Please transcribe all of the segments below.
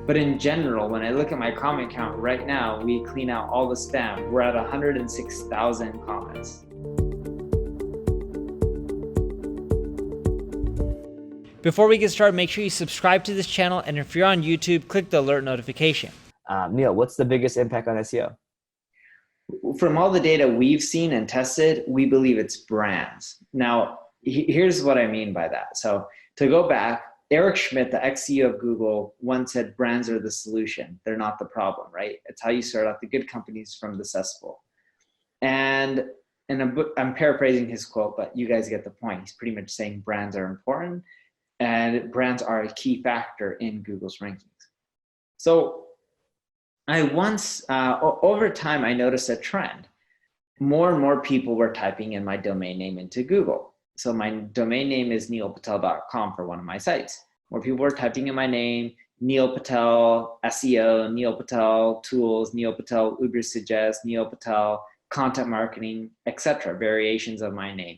But in general, when I look at my comment count right now, we clean out all the spam. We're at 106,000 comments. Before we get started, make sure you subscribe to this channel, and if you're on YouTube, click the alert notification. Neil, what's the biggest impact on SEO? From all the data we've seen and tested, we believe it's brands. Now, here's what I mean by that. So to go back, Eric Schmidt, the ex-CEO of Google, once said brands are the solution. They're not the problem, right? It's how you start out the good companies from the cesspool. And in a book, I'm paraphrasing his quote, but you guys get the point. He's pretty much saying brands are important and brands are a key factor in Google's rankings. So I once, over time, I noticed a trend. More and more people were typing in my domain name into Google. So my domain name is neilpatel.com for one of my sites. More people were typing in my name, Neil Patel SEO, Neil Patel tools, Neil Patel Ubersuggest, Neil Patel content marketing, etc. Variations of my name.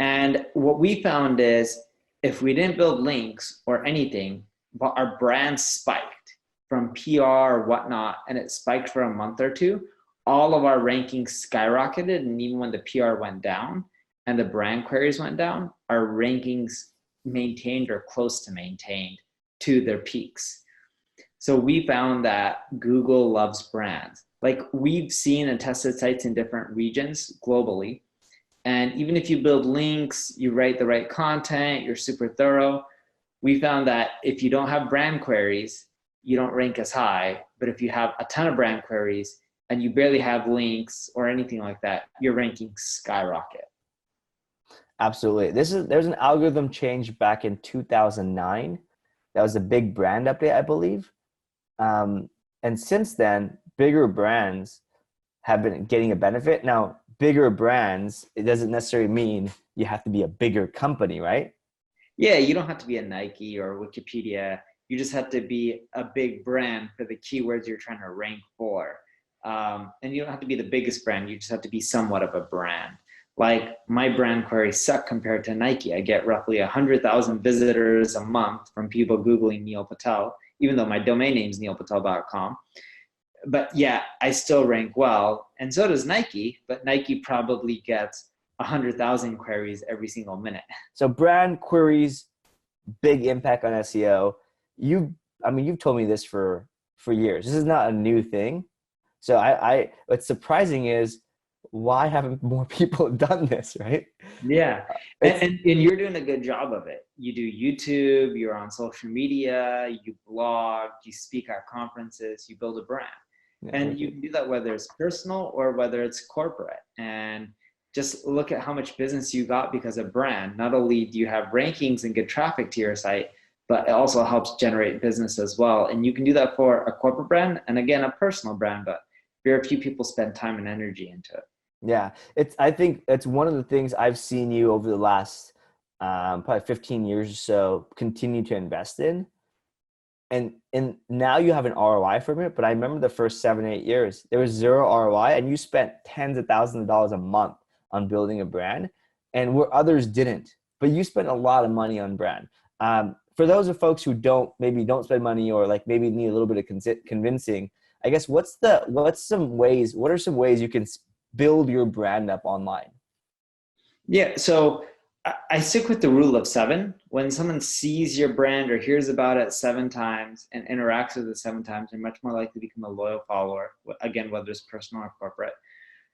And what we found is if we didn't build links or anything, but our brand spiked from PR or whatnot, and it spiked for a month or two, all of our rankings skyrocketed. And even when the PR went down and the brand queries went down, our rankings maintained or close to maintained to their peaks. So we found that Google loves brands. Like we've seen and tested sites in different regions globally. And even if you build links, you write the right content, you're super thorough, we found that if you don't have brand queries, you don't rank as high. But if you have a ton of brand queries and you barely have links or anything like that, your rankings skyrocket. Absolutely. There's an algorithm change back in 2009. That was a big brand update, I believe. And since then, bigger brands have been getting a benefit. Now, bigger brands, it doesn't necessarily mean you have to be a bigger company, right? Yeah, you don't have to be a Nike or Wikipedia. You just have to be a big brand for the keywords you're trying to rank for. And you don't have to be the biggest brand. You just have to be somewhat of a brand. Like my brand queries suck compared to Nike. I get roughly 100,000 visitors a month from people Googling Neil Patel, even though my domain name is neilpatel.com. But yeah, I still rank well, and so does Nike, but Nike probably gets 100,000 queries every single minute. So brand queries, big impact on SEO. You've told me this for years. This is not a new thing. So what's surprising is why haven't more people done this, right? Yeah, and you're doing a good job of it. You do YouTube, you're on social media, you blog, you speak at conferences, you build a brand. Yeah. And you can do that whether it's personal or whether it's corporate. And just look at how much business you got because of brand. Not only do you have rankings and good traffic to your site, but it also helps generate business as well. And you can do that for a corporate brand and again, a personal brand, but very few people spend time and energy into it. Yeah, I think it's one of the things I've seen you over the last probably 15 years or so continue to invest in. And now you have an ROI from it, but I remember the first 7-8 years, there was zero ROI and you spent tens of thousands of dollars a month on building a brand, and where others didn't, but you spent a lot of money on brand. For those of folks who maybe don't spend money or like maybe need a little bit of convincing, I guess what are some ways you can build your brand up online? Yeah, so I stick with the rule of 7. When someone sees your brand or hears about it 7 times and interacts with it 7 times, they're much more likely to become a loyal follower, again, whether it's personal or corporate.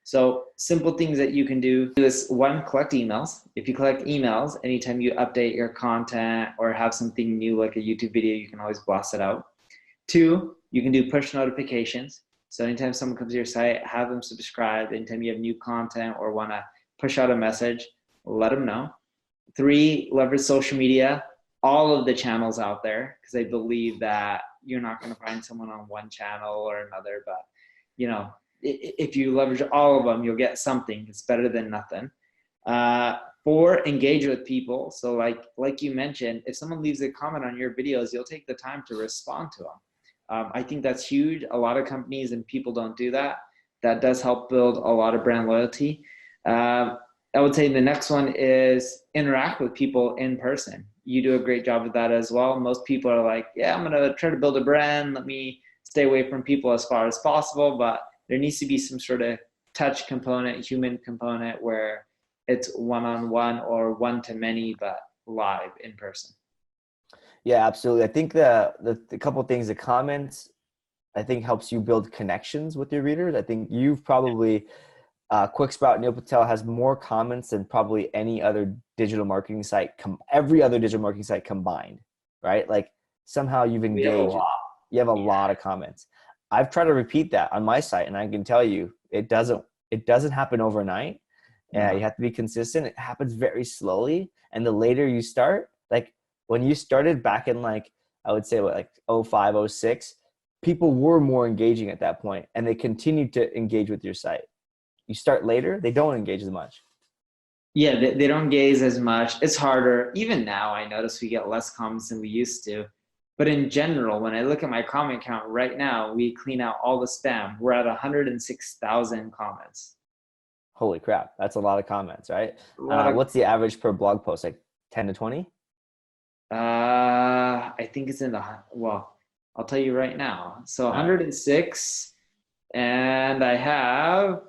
So simple things that you can do is 1, collect emails. If you collect emails, anytime you update your content or have something new like a YouTube video, you can always blast it out. 2, you can do push notifications. So anytime someone comes to your site, have them subscribe. Anytime you have new content or want to push out a message, let them know. 3, leverage social media, all of the channels out there, because I believe that you're not going to find someone on one channel or another, but you know, if you leverage all of them, you'll get something. It's better than nothing. 4, engage with people. So like you mentioned, if someone leaves a comment on your videos, you'll take the time to respond to them. I think that's huge. A lot of companies and people don't do that. That does help build a lot of brand loyalty. I would say the next one is interact with people in person. you do a great job of that as well. Most people are like, yeah, I'm going to try to build a brand. Let me stay away from people as far as possible. But there needs to be some sort of touch component, human component, where it's one-on-one or one-to-many, but live in person. Yeah, absolutely. I think the couple of things, the comments, I think helps you build connections with your readers. I think you've probably, QuickSprout, Neil Patel has more comments than probably any other digital marketing site, every other digital marketing site combined, right? Like somehow you've engaged. You have a lot of comments. I've tried to repeat that on my site, and I can tell you it doesn't happen overnight. Yeah, you have to be consistent. It happens very slowly. And the later you start, like when you started back in like, I would say like 05, 06, people were more engaging at that point, and they continued to engage with your site. You start later, they don't engage as much. Yeah, they don't engage as much. It's harder. Even now, I notice we get less comments than we used to. But in general, when I look at my comment count right now, we clean out all the spam. We're at 106,000 comments. Holy crap. That's a lot of comments, right? What's the average per blog post? Like 10 to 20? I think it's I'll tell you right now. So 106, and I have,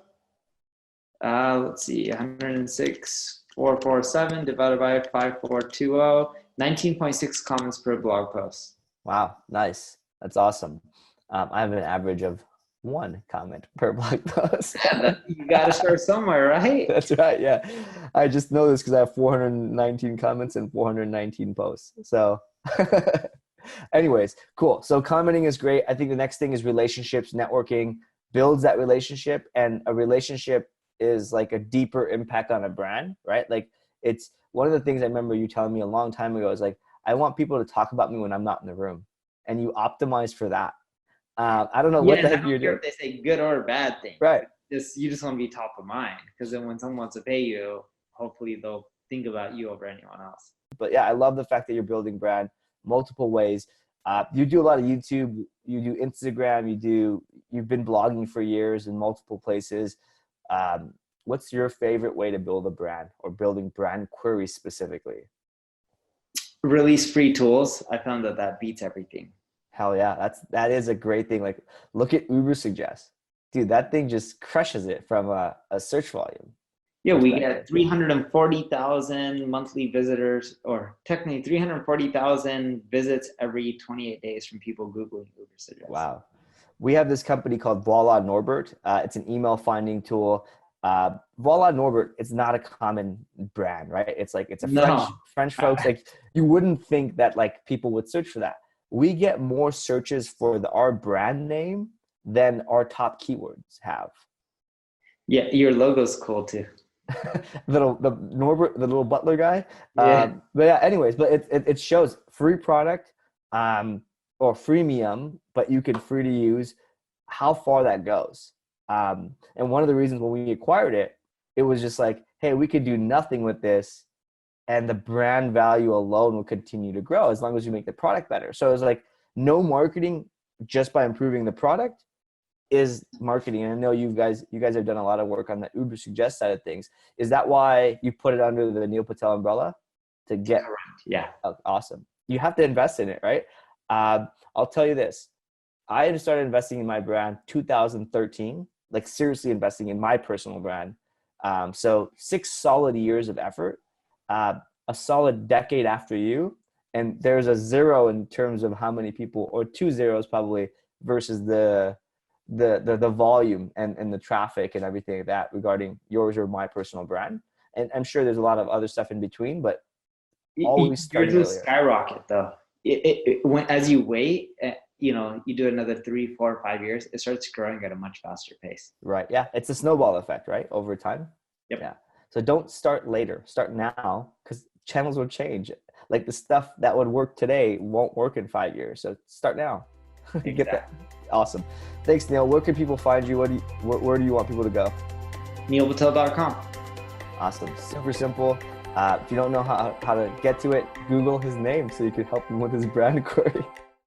let's see, 106, 447 divided by 5420, 19.6 comments per blog post. Wow, nice. That's awesome. I have an average of 1 comment per blog post. You got to start somewhere, right? That's right. Yeah. I just know this because I have 419 comments and 419 posts. So anyways, cool. So commenting is great. I think the next thing is relationships. Networking builds that relationship, and a relationship is like a deeper impact on a brand, right? Like it's one of the things I remember you telling me a long time ago is like, I want people to talk about me when I'm not in the room, and you optimize for that. I don't know what the heck you're doing. If they say good or bad thing, right? You just want to be top of mind, because then when someone wants to pay you, hopefully they'll think about you over anyone else. But yeah, I love the fact that you're building brand multiple ways. You do a lot of YouTube, you do Instagram, you've been blogging for years in multiple places. What's your favorite way to build a brand, or building brand queries specifically? Release free tools. I found that beats everything. Hell yeah. That is a great thing. Like look at Ubersuggest. Dude, that thing just crushes it from a search volume. Yeah, we get 340,000 monthly visitors, or technically 340,000 visits every 28 days from people Googling Ubersuggest. Wow. We have this company called Voila Norbert. It's an email finding tool. Voila Norbert, it's not a common brand, right? It's like, it's a French folks. Like you wouldn't think that like people would search for that. We get more searches for our brand name than our top keywords have. Yeah, your logo's cool too. the Norbert, the little butler guy. Yeah. But yeah, anyways, but it shows free product or freemium, but you can free to use, how far that goes. And one of the reasons when we acquired it, it was just like, hey, we could do nothing with this, and the brand value alone will continue to grow as long as you make the product better. So it's like no marketing just by improving the product is marketing. And I know you guys have done a lot of work on the Ubersuggest side of things. Is that why you put it under the Neil Patel umbrella to get? Correct. Yeah. Oh, awesome. You have to invest in it, right? I'll tell you this. I started investing in my brand 2013, like seriously investing in my personal brand. So 6 solid years of effort, a solid decade after you. And there's a 0 in terms of how many people, or 2 zeros probably, versus the volume and the traffic and everything like that regarding yours or my personal brand. And I'm sure there's a lot of other stuff in between, but always start earlier. Skyrocket though. As you wait, you do another 3, 4, 5 years, it starts growing at a much faster pace. Right. Yeah. It's a snowball effect, right? Over time. Yep. Yeah. So don't start later. Start now, because channels will change. Like the stuff that would work today won't work in 5 years. So start now. Exactly. Get that. Awesome. Thanks, Neil. Where can people find you? Where do you want people to go? neilpatel.com. Awesome. Super simple. If you don't know how to get to it, Google his name so you can help him with his brand query.